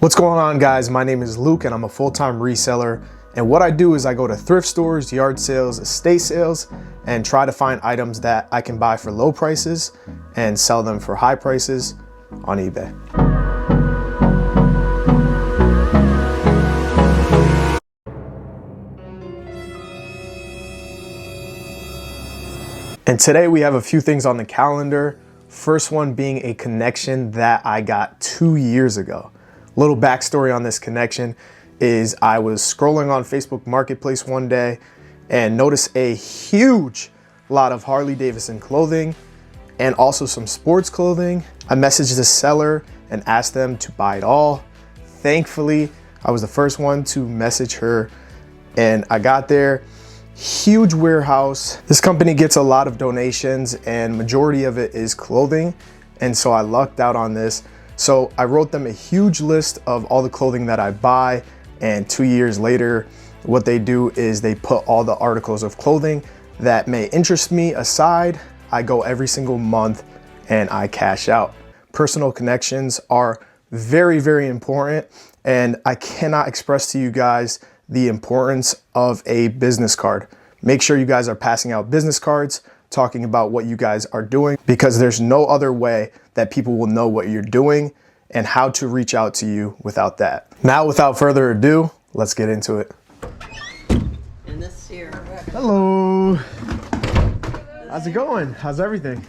What's going on, guys? My name is Luke and I'm a full-time reseller. And what I do is I go to thrift stores, yard sales, estate sales, and try to find items that I can buy for low prices and sell them for high prices on eBay. And today we have a few things on the calendar. First one being a connection that I got 2 years ago. Little backstory on this connection is I was scrolling on Facebook Marketplace one day and noticed a huge lot of Harley Davidson clothing and also some sports clothing. I messaged the seller and asked them to buy it all. Thankfully, I was the first one to message her and I got there. Huge warehouse. This company gets a lot of donations and majority of it is clothing. And so I lucked out on this. So I wrote them a huge list of all the clothing that I buy, and 2 years later, what they do is they put all the articles of clothing that may interest me aside. I go every single month and I cash out. Personal connections are very, very important, and I cannot express to you guys the importance of a business card. Make sure you guys are passing out business cards, talking about what you guys are doing, because there's no other way that people will know what you're doing and how to reach out to you without that. Now, without further ado, let's get into it. And this here. Hello. How's it going? How's everything?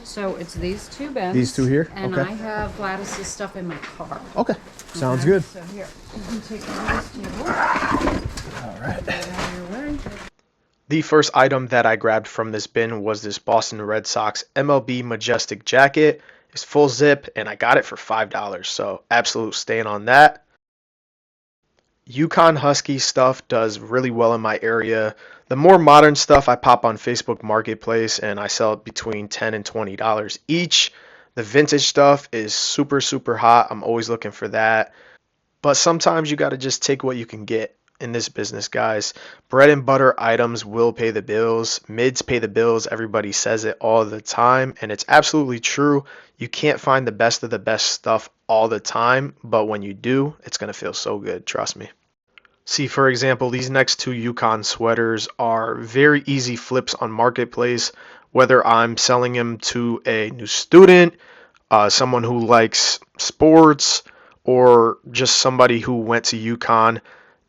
So it's these two bins. These two here? And Okay. I have Gladys's stuff in my car. Okay, sounds good. So here, you can take these two. All right. Your way. The first item that I grabbed from this bin was this Boston Red Sox MLB Majestic jacket. It's full zip and I got it for $5, so absolute stain on that. Yukon Husky stuff does really well in my area. The more modern stuff I pop on Facebook Marketplace and I sell it between $10 and $20 each. The vintage stuff is super, super hot. I'm always looking for that. But sometimes you got to just take what you can get in this business, guys. Bread and butter items will pay the bills. Mids pay the bills. Everybody says it all the time, and it's absolutely true. You can't find the best of the best stuff all the time, but when you do, it's going to feel so good, trust me. See, for example, these next two Yukon sweaters are very easy flips on Marketplace, whether I'm selling them to a new student, someone who likes sports, or just somebody who went to Yukon.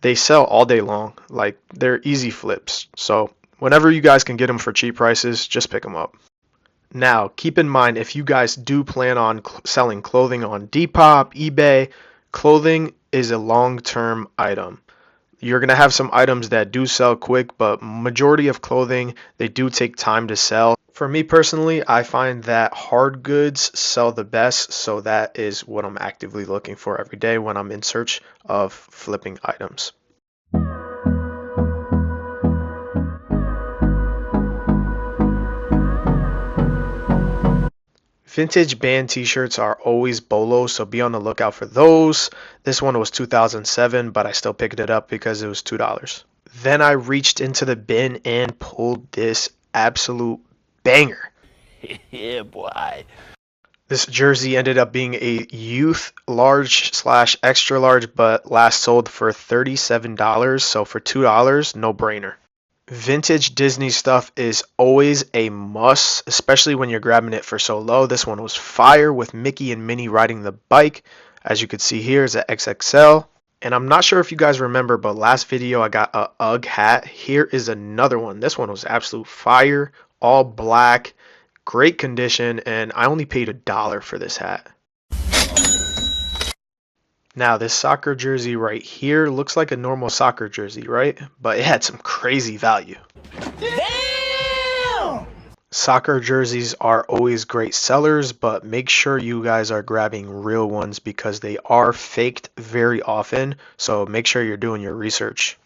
They sell all day long. Like, they're easy flips. So whenever you guys can get them for cheap prices, just pick them up. Now, keep in mind, if you guys do plan on selling clothing on Depop, eBay, clothing is a long-term item. You're going to have some items that do sell quick, but majority of clothing, they do take time to sell. For me personally, I find that hard goods sell the best, so that is what I'm actively looking for every day when I'm in search of flipping items. Vintage band t-shirts are always bolo, so be on the lookout for those. This one was 2007, but I still picked it up because it was $2. Then I reached into the bin and pulled this absolute banger. Yeah, boy. This jersey ended up being a youth large / extra large, but last sold for $37. So for $2, no brainer. Vintage Disney stuff is always a must, especially when you're grabbing it for so low. This one was fire with Mickey and Minnie riding the bike. As you can see here, is an XXL. And I'm not sure if you guys remember, but last video I got a UGG hat. Here is another one. This one was absolute fire, all black, great condition, and I only paid $1 for this hat. Now, this soccer jersey right here looks like a normal soccer jersey, right? But it had some crazy value. Damn! Soccer jerseys are always great sellers, but make sure you guys are grabbing real ones because they are faked very often. So make sure you're doing your research.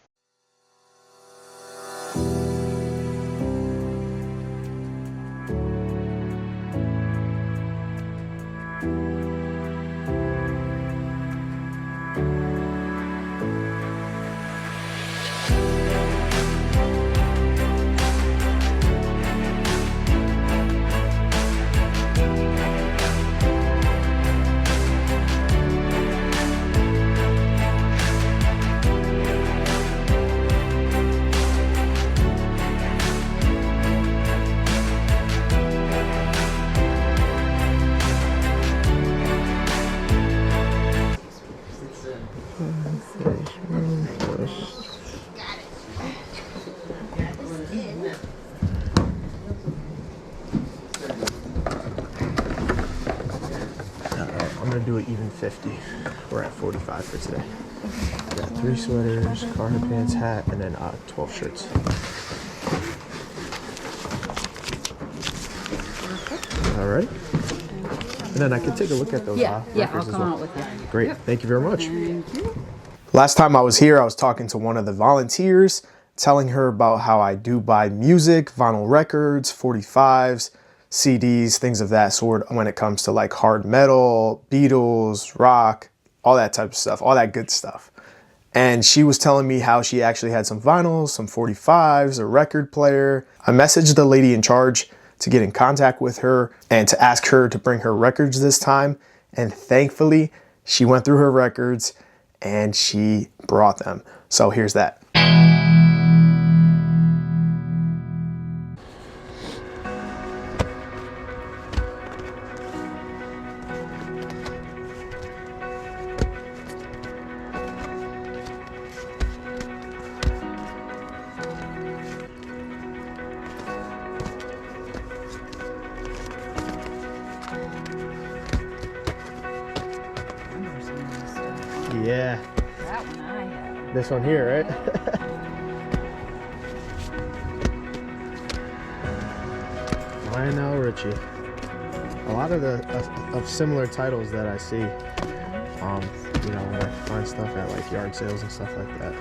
50. We're at 45 for today. We got 3 sweaters, cargo pants, hat, and then 12 shirts. All right. And then I can take a look at those Yeah, I'll records as come well. out with you. Great. Yep. Thank you very much. Thank you. Last time I was here, I was talking to one of the volunteers, telling her about how I do buy music, vinyl records, 45s, CDs, things of that sort when it comes to like hard metal, Beatles, rock, all that type of stuff, all that good stuff. And she was telling me how she actually had some vinyls, some 45s, a record player. I messaged the lady in charge to get in contact with her and to ask her to bring her records this time. And thankfully, she went through her records and she brought them. So here's that. Yeah, That one I have. this one here, right? Lionel Richie. A lot of the of similar titles that I see, you know, when I find stuff at like yard sales and stuff like that.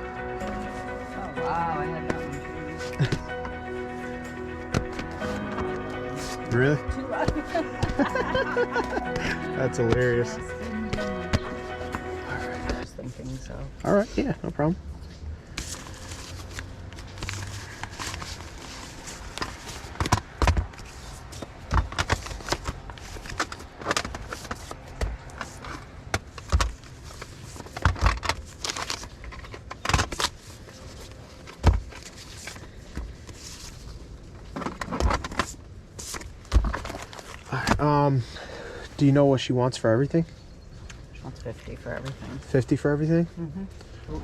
Oh wow, I had that one too. Really? That's hilarious. Just thinking so. All right, yeah, no problem. Do you know what she wants for everything? She wants 50 for everything. 50 for everything? You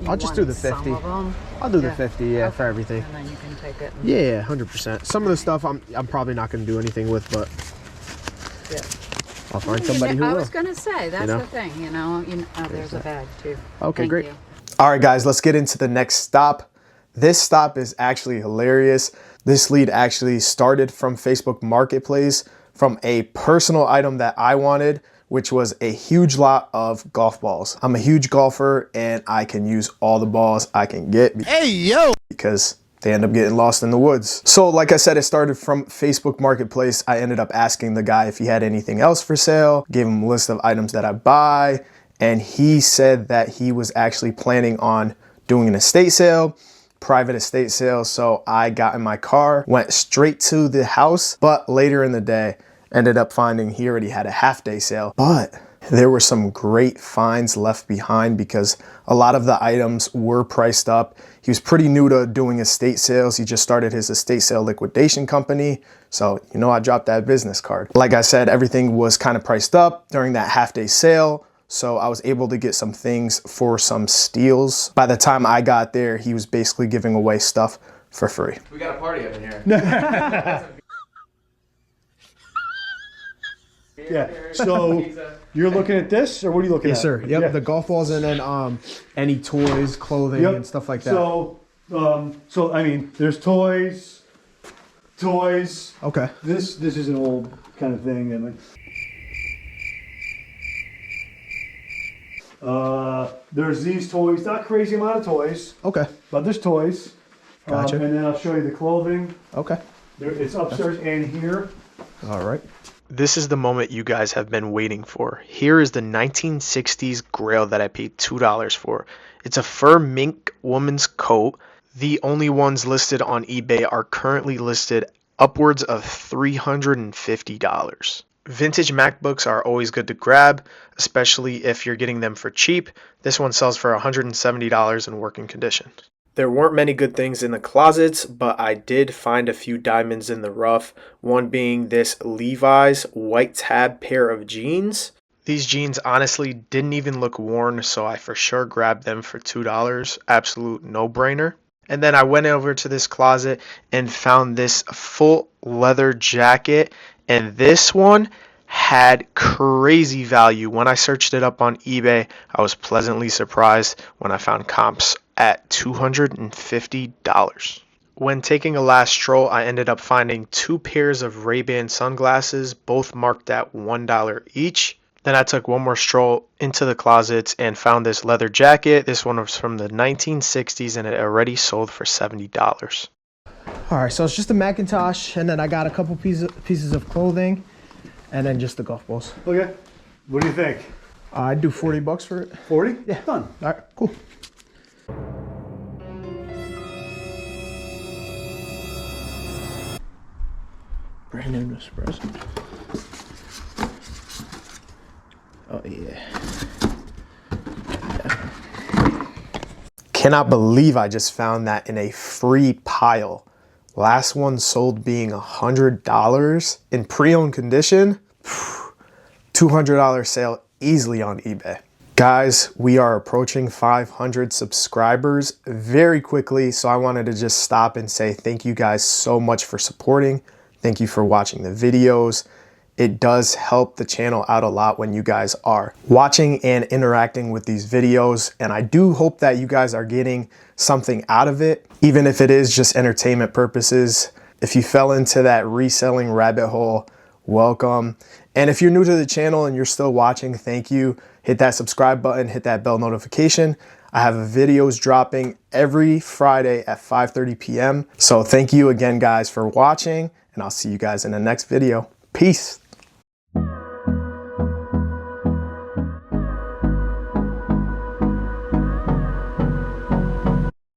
I'll just do want the 50. Some of them? I'll do the Yeah. 50, yeah, Okay. for everything. And then you can take it. And, Yeah, 100%. Some of the stuff I'm probably not going to do anything with, but yeah. I'll find somebody who I will. was gonna say that's know? the thing, you know. There's a bag too. Okay, Thank great. you. All right, guys, let's get into the next stop. This stop is actually hilarious. This lead actually started from Facebook Marketplace from a personal item that I wanted, which was a huge lot of golf balls. I'm a huge golfer and I can use all the balls I can get. Hey, yo! Because they end up getting lost in the woods. So like I said, it started from Facebook Marketplace. I ended up asking the guy if he had anything else for sale, gave him a list of items that I buy, and he said that he was actually planning on doing an estate sale, private estate sale. So I got in my car, went straight to the house, but later in the day, ended up finding he already had a half-day sale. But there were some great finds left behind because a lot of the items were priced up. He was pretty new to doing estate sales. He just started his estate sale liquidation company. So, you know, I dropped that business card. Like I said, everything was kind of priced up during that half-day sale. So I was able to get some things for some steals. By the time I got there, he was basically giving away stuff for free. We got a party up in here. Yeah. So you're looking at this, or what are you looking Yes, at? sir. Yep, Yeah. the golf balls and then any toys, clothing, Yep. and stuff like that. So I mean, there's toys. Okay. This is an old kind of thing. There's these toys. Not crazy amount of toys, Okay. but there's toys. Gotcha. And then I'll show you the clothing. Okay. It's upstairs and here. All right. This is the moment you guys have been waiting for. Here is the 1960s Grail that I paid $2 for. It's a fur mink woman's coat. The only ones listed on eBay are currently listed upwards of $350. Vintage MacBooks are always good to grab, especially if you're getting them for cheap. This one sells for $170 in working condition. There weren't many good things in the closets, but I did find a few diamonds in the rough, one being this Levi's white tab pair of jeans. These jeans honestly didn't even look worn, so I for sure grabbed them for $2. Absolute no-brainer. And then I went over to this closet and found this full leather jacket, and this one had crazy value. When I searched it up on eBay, I was pleasantly surprised when I found comps at $250. When taking a last stroll, I ended up finding 2 pairs of Ray-Ban sunglasses, both marked at $1 each. Then I took one more stroll into the closets and found this leather jacket. This one was from the 1960s and it already sold for $70. All right, so it's just a Macintosh, and then I got a couple pieces of clothing, and then just the golf balls. Okay. What do you think? I'd do $40 for it. 40? Yeah. Done. All right, cool. Brand new espresso. Oh yeah. Cannot believe I just found that in a free pile. Last one sold being $100 in pre-owned condition. $200 sale easily on eBay. Guys, we are approaching 500 subscribers very quickly, so I wanted to just stop and say thank you guys so much for supporting. Thank you for watching the videos. It does help the channel out a lot when you guys are watching and interacting with these videos, and I do hope that you guys are getting something out of it, even if it is just entertainment purposes. If you fell into that reselling rabbit hole, welcome. And if you're new to the channel and you're still watching, thank you. Hit that subscribe button, hit that bell notification. I have videos dropping every Friday at 5:30 p.m. So thank you again, guys, for watching, and I'll see you guys in the next video. Peace.